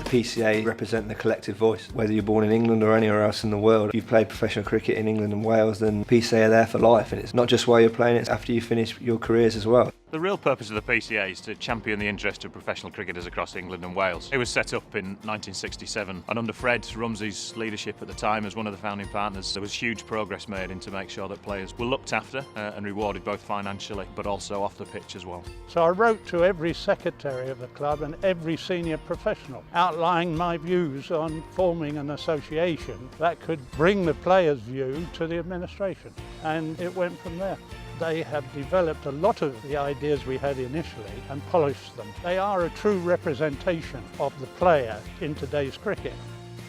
PCA represent the collective voice. Whether you're born in England or anywhere else in the world, if you've played professional cricket in England and Wales, then PCA are there for life, and it's not just while you're playing, it's after you finish your careers as well. The real purpose of the PCA is to champion the interest of professional cricketers across England and Wales. It was set up in 1967, and under Fred Rumsey's leadership at the time as one of the founding partners, there was huge progress made in to make sure that players were looked after and rewarded both financially but also off the pitch as well. So I wrote to every secretary of the club and every senior professional outlining my views on forming an association that could bring the players' view to the administration, and it went from there. They have developed a lot of the ideas we had initially and polished them. They are a true representation of the player in today's cricket.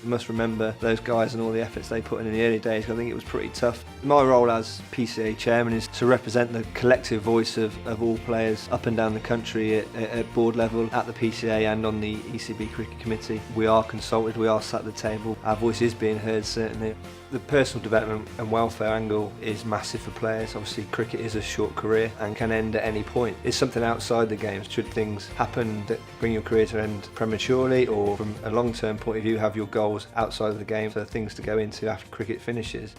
You must remember those guys and all the efforts they put in the early days. I think it was pretty tough. My role as PCA Chairman is to represent the collective voice of all players up and down the country at board level, at the PCA and on the ECB Cricket Committee. We are consulted, we are sat at the table, our voice is being heard certainly. The personal development and welfare angle is massive for players. Obviously cricket is a short career and can end at any point. It's something outside the games. Should things happen that bring your career to an end prematurely, or from a long-term point of view have your goals outside of the game for things to go into after cricket finishes.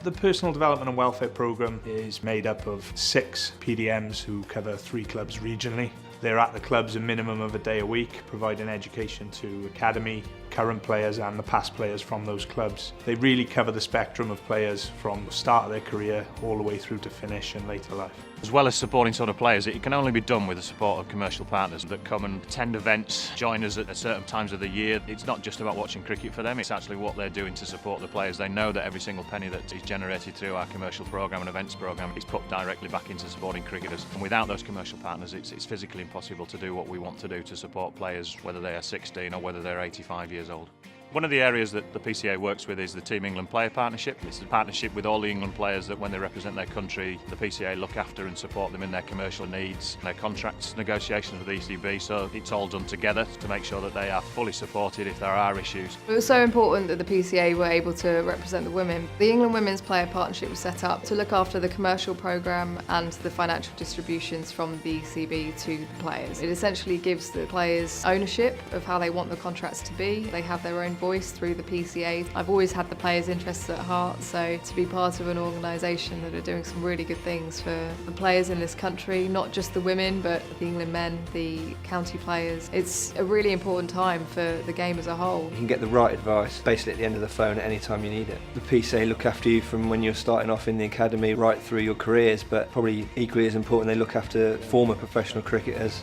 The Personal Development and Welfare Programme is made up of 6 PDMs who cover 3 clubs regionally. They're at the clubs a minimum of a day a week, providing education to academy, current players and the past players from those clubs. They really cover the spectrum of players from the start of their career all the way through to finish and later life. As well as supporting sort of players, it can only be done with the support of commercial partners that come and attend events, join us at certain times of the year. It's not just about watching cricket for them, it's actually what they're doing to support the players. They know that every single penny that is generated through our commercial programme and events programme is put directly back into supporting cricketers. And without those commercial partners, it's physically impossible to do what we want to do to support players, whether they are 16 or whether they're 85 years old. One of the areas that the PCA works with is the Team England Player Partnership. It's a partnership with all the England players that when they represent their country, the PCA look after and support them in their commercial needs, their contracts negotiations with the ECB, so it's all done together to make sure that they are fully supported if there are issues. It was so important that the PCA were able to represent the women. The England Women's Player Partnership was set up to look after the commercial programme and the financial distributions from the ECB to the players. It essentially gives the players ownership of how they want the contracts to be. They have their own voice through the PCA. I've always had the players' interests at heart, so to be part of an organisation that are doing some really good things for the players in this country, not just the women but the England men, the county players, it's a really important time for the game as a whole. You can get the right advice basically at the end of the phone at any time you need it. The PCA look after you from when you're starting off in the academy right through your careers, but probably equally as important, they look after former professional cricketers.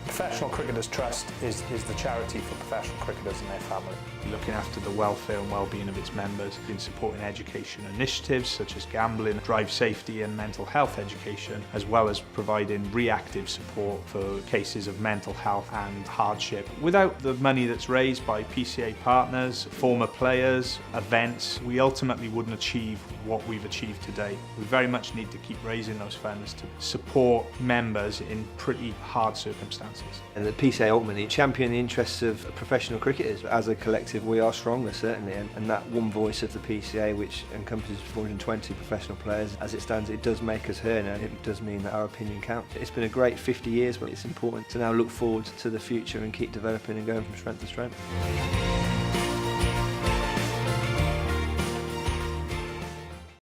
Professional Cricketers Trust is the charity for professional cricketers and their family. Looking after the welfare and well-being of its members, in supporting education initiatives such as gambling, drive safety and mental health education, as well as providing reactive support for cases of mental health and hardship. Without the money that's raised by PCA partners, former players, events, we ultimately wouldn't achieve what we've achieved today. We very much need to keep raising those funds to support members in pretty hard circumstances. And the PCA ultimately champion the interests of professional cricketers. As a collective we are stronger certainly, and that one voice of the PCA, which encompasses 420 professional players, as it stands, it does make us heard, and it does mean that our opinion counts. It's been a great 50 years, but it's important to now look forward to the future and keep developing and going from strength to strength.